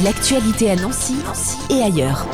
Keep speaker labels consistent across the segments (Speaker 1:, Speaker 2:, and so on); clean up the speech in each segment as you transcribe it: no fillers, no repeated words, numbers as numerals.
Speaker 1: L'actualité à Nancy et ailleurs.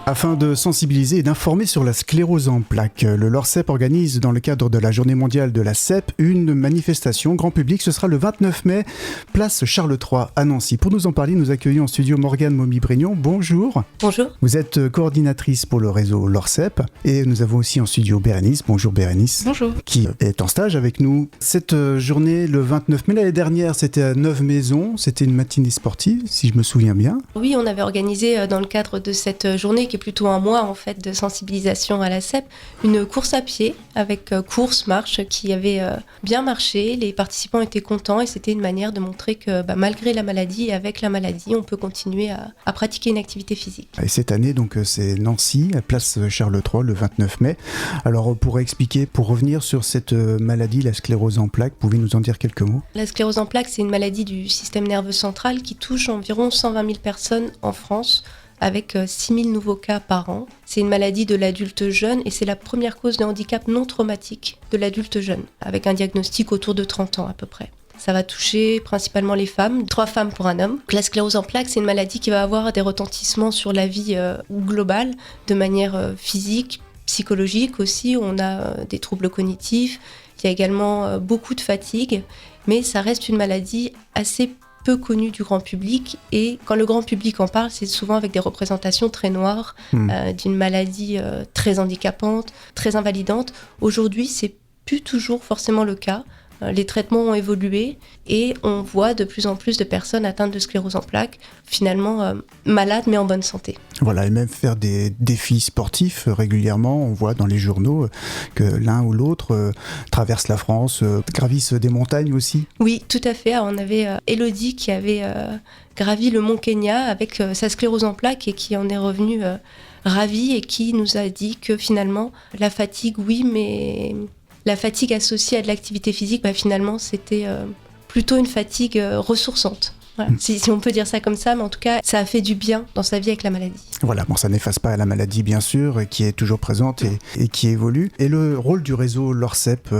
Speaker 2: Afin de sensibiliser et d'informer sur la sclérose en plaques, le LORCEP organise dans le cadre de la Journée mondiale de la CEP une manifestation grand public. Ce sera le 29 mai, place Charles III à Nancy. Pour nous en parler, nous accueillons en studio Morgane Momy-Brignon. Bonjour.
Speaker 3: Bonjour.
Speaker 2: Vous êtes coordinatrice pour le réseau LORCEP et nous avons aussi en studio Bérénice. Bonjour Bérénice.
Speaker 3: Bonjour.
Speaker 2: Qui est en stage avec nous. Cette journée, le 29 mai, l'année dernière, c'était à Neuve-Maisons. C'était une matinée sportive, si je me souviens bien.
Speaker 3: Oui, on avait organisé dans le cadre de cette journée, qui est plutôt un mois en fait de sensibilisation à la CEP, une course à pied avec course, marche qui avait bien marché. Les participants étaient contents et c'était une manière de montrer que malgré la maladie et avec la maladie, on peut continuer à pratiquer une activité physique.
Speaker 2: Et cette année, donc, c'est Nancy, à place Charles III, le 29 mai. Alors, pour expliquer, pour revenir sur cette maladie, la sclérose en plaques, pouvez-vous nous en dire quelques mots ?
Speaker 3: La sclérose en plaques, c'est une maladie du système nerveux central qui touche environ 120 000 personnes en France, avec 6 000 nouveaux cas par an. C'est une maladie de l'adulte jeune et c'est la première cause de handicap non traumatique de l'adulte jeune, avec un diagnostic autour de 30 ans à peu près. Ça va toucher principalement les femmes, 3 femmes pour un homme. La sclérose en plaques, c'est une maladie qui va avoir des retentissements sur la vie globale, de manière physique, psychologique aussi. On a des troubles cognitifs, il y a également beaucoup de fatigue, mais ça reste une maladie assez peu connue du grand public, et quand le grand public en parle, c'est souvent avec des représentations très noires d'une maladie très handicapante, très invalidante. Aujourd'hui, c'est plus toujours forcément le cas. Les traitements ont évolué et on voit de plus en plus de personnes atteintes de sclérose en plaques, finalement malades mais en bonne santé.
Speaker 2: Voilà, et même faire des défis sportifs régulièrement. On voit dans les journaux que l'un ou l'autre traverse la France, gravisse des montagnes aussi.
Speaker 3: Oui, tout à fait. On avait Élodie qui avait gravi le mont Kenya avec sa sclérose en plaques et qui en est revenue ravie et qui nous a dit que finalement la fatigue, oui, mais la fatigue associée à de l'activité physique, finalement, c'était plutôt une fatigue ressourçante. Voilà. Si on peut dire ça comme ça, mais en tout cas, ça a fait du bien dans sa vie avec la maladie.
Speaker 2: Voilà, bon, ça n'efface pas la maladie, bien sûr, qui est toujours présente et qui évolue. Et le rôle du réseau LORCEP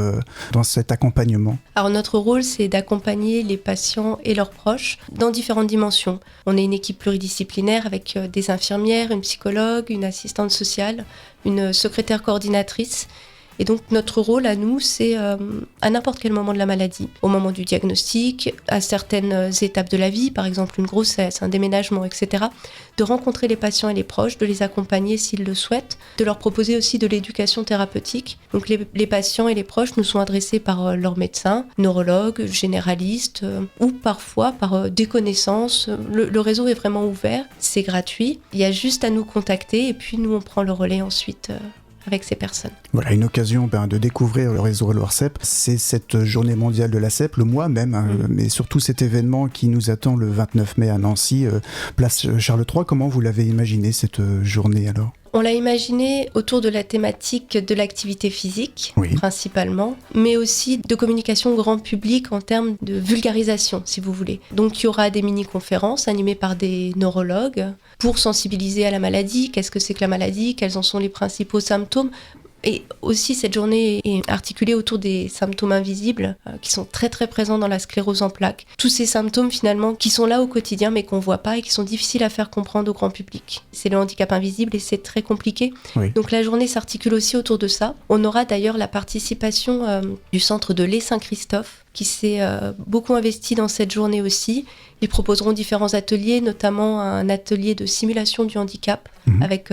Speaker 2: dans cet accompagnement ?
Speaker 3: Alors, notre rôle, c'est d'accompagner les patients et leurs proches dans différentes dimensions. On est une équipe pluridisciplinaire avec des infirmières, une psychologue, une assistante sociale, une secrétaire coordinatrice. Et donc notre rôle à nous, c'est à n'importe quel moment de la maladie, au moment du diagnostic, à certaines étapes de la vie, par exemple une grossesse, un déménagement, etc., de rencontrer les patients et les proches, de les accompagner s'ils le souhaitent, de leur proposer aussi de l'éducation thérapeutique. Donc les patients et les proches nous sont adressés par leur médecin, neurologue, généraliste, ou parfois par des connaissances. Le réseau est vraiment ouvert, c'est gratuit. Il y a juste à nous contacter et puis nous on prend le relais ensuite avec ces personnes.
Speaker 2: Voilà, une occasion de découvrir le réseau LORCEP. C'est cette journée mondiale de la CEP, le mois même, mais surtout cet événement qui nous attend le 29 mai à Nancy, place Charles III. Comment vous l'avez imaginé cette journée alors ?
Speaker 3: On l'a imaginé autour de la thématique de l'activité physique, principalement, mais aussi de communication grand public en termes de vulgarisation, si vous voulez. Donc il y aura des mini-conférences animées par des neurologues pour sensibiliser à la maladie, qu'est-ce que c'est que la maladie, quels en sont les principaux symptômes. Et aussi, cette journée est articulée autour des symptômes invisibles qui sont très très présents dans la sclérose en plaques. Tous ces symptômes finalement qui sont là au quotidien mais qu'on ne voit pas et qui sont difficiles à faire comprendre au grand public. C'est le handicap invisible et c'est très compliqué. Oui. Donc la journée s'articule aussi autour de ça. On aura d'ailleurs la participation du centre de l'E Saint-Christophe qui s'est beaucoup investi dans cette journée aussi. Ils proposeront différents ateliers, notamment un atelier de simulation du handicap, avec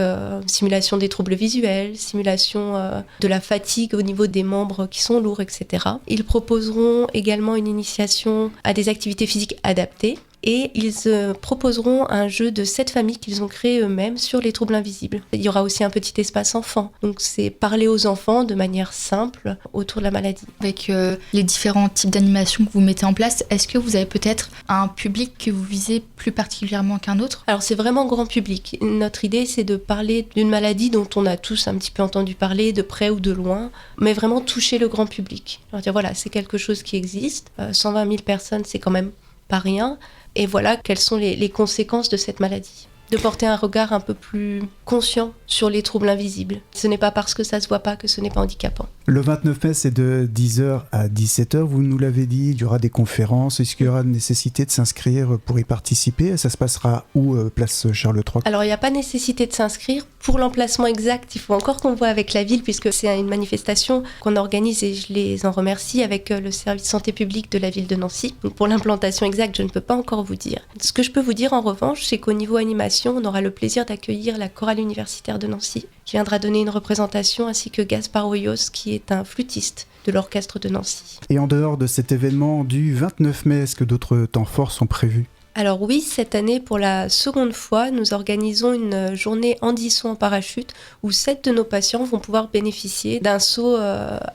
Speaker 3: simulation des troubles visuels, simulation de la fatigue au niveau des membres qui sont lourds, etc. Ils proposeront également une initiation à des activités physiques adaptées. Et ils proposeront un jeu de 7 familles qu'ils ont créé eux-mêmes sur les troubles invisibles. Il y aura aussi un petit espace enfant. Donc c'est parler aux enfants de manière simple autour de la maladie.
Speaker 4: Avec les différents types d'animations que vous mettez en place, est-ce que vous avez peut-être un public que vous visez plus particulièrement qu'un autre ?
Speaker 3: Alors c'est vraiment grand public. Notre idée, c'est de parler d'une maladie dont on a tous un petit peu entendu parler, de près ou de loin, mais vraiment toucher le grand public. Alors dire voilà, c'est quelque chose qui existe. 120 000 personnes, c'est quand même pas rien. Et voilà quelles sont les conséquences de cette maladie. De porter un regard un peu plus conscient sur les troubles invisibles. Ce n'est pas parce que ça se voit pas que ce n'est pas handicapant.
Speaker 2: Le 29 mai, c'est de 10h à 17h. Vous nous l'avez dit, il y aura des conférences. Est-ce qu'il y aura nécessité de s'inscrire pour y participer? Ça se passera où, place Charles III?
Speaker 3: Alors, il n'y a pas nécessité de s'inscrire. Pour l'emplacement exact, il faut encore qu'on voit avec la ville, puisque c'est une manifestation qu'on organise, et je les en remercie, avec le service santé publique de la ville de Nancy. Donc, pour l'implantation exacte, je ne peux pas encore vous dire. Ce que je peux vous dire, en revanche, c'est qu'au niveau animation, on aura le plaisir d'accueillir la chorale universitaire de Nancy, qui viendra donner une représentation, ainsi que Gaspard Hoyos, qui est un flûtiste de l'orchestre de Nancy.
Speaker 2: Et en dehors de cet événement du 29 mai, est-ce que d'autres temps forts sont prévus?
Speaker 3: Alors oui, cette année, pour la seconde fois, nous organisons une journée Handisaut en parachute où 7 de nos patients vont pouvoir bénéficier d'un saut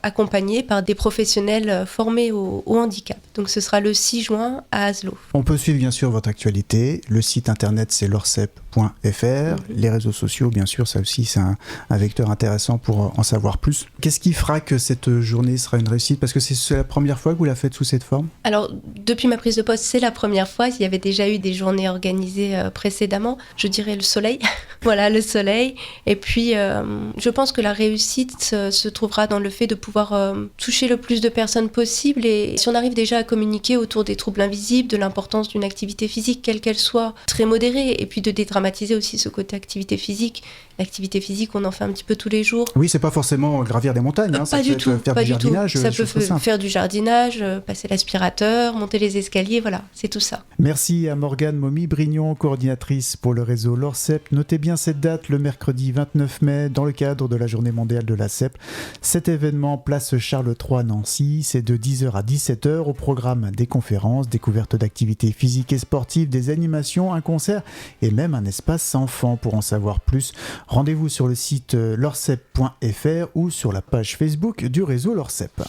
Speaker 3: accompagné par des professionnels formés au handicap. Donc ce sera le 6 juin à Aslo.
Speaker 2: On peut suivre bien sûr votre actualité. Le site internet, c'est lorsep.fr. Les réseaux sociaux, bien sûr, ça aussi c'est un vecteur intéressant pour en savoir plus. Qu'est-ce qui fera que cette journée sera une réussite? Parce que c'est la première fois que vous la faites sous cette forme?
Speaker 3: Alors, depuis ma prise de poste, c'est la première fois. Il y avait déjà eu des journées organisées précédemment. Je dirais le soleil. Voilà, le soleil. Et puis, je pense que la réussite se trouvera dans le fait de pouvoir toucher le plus de personnes possible. Et si on arrive déjà à communiquer autour des troubles invisibles, de l'importance d'une activité physique, quelle qu'elle soit, très modérée, et puis de dédramatiser aussi ce côté activité physique. L'activité physique, on en fait un petit peu tous les jours.
Speaker 2: Oui, c'est pas forcément gravir des montagnes.
Speaker 3: Pas du tout.
Speaker 2: Faire du jardinage.
Speaker 3: Ça peut faire du jardinage, passer l'aspirateur, monter les escaliers, voilà, c'est tout ça.
Speaker 2: Merci à Morgane Momy-Brignon, coordinatrice pour le réseau LORCEP. Notez bien cette date, le mercredi 29 mai, dans le cadre de la journée mondiale de la CEP. Cet événement, place Charles III Nancy, c'est de 10h à 17h. Au programme des conférences, découverte d'activités physiques et sportives, des animations, un concert et même un espace enfant. Pour en savoir plus, rendez-vous sur le site lorcep.fr ou sur la page Facebook du réseau LORCEP.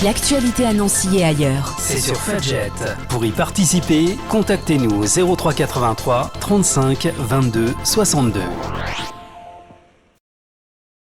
Speaker 1: L'actualité à Nancy et ailleurs.
Speaker 5: C'est sur Fudget. Pour y participer, contactez-nous au 03 83 35 22 62.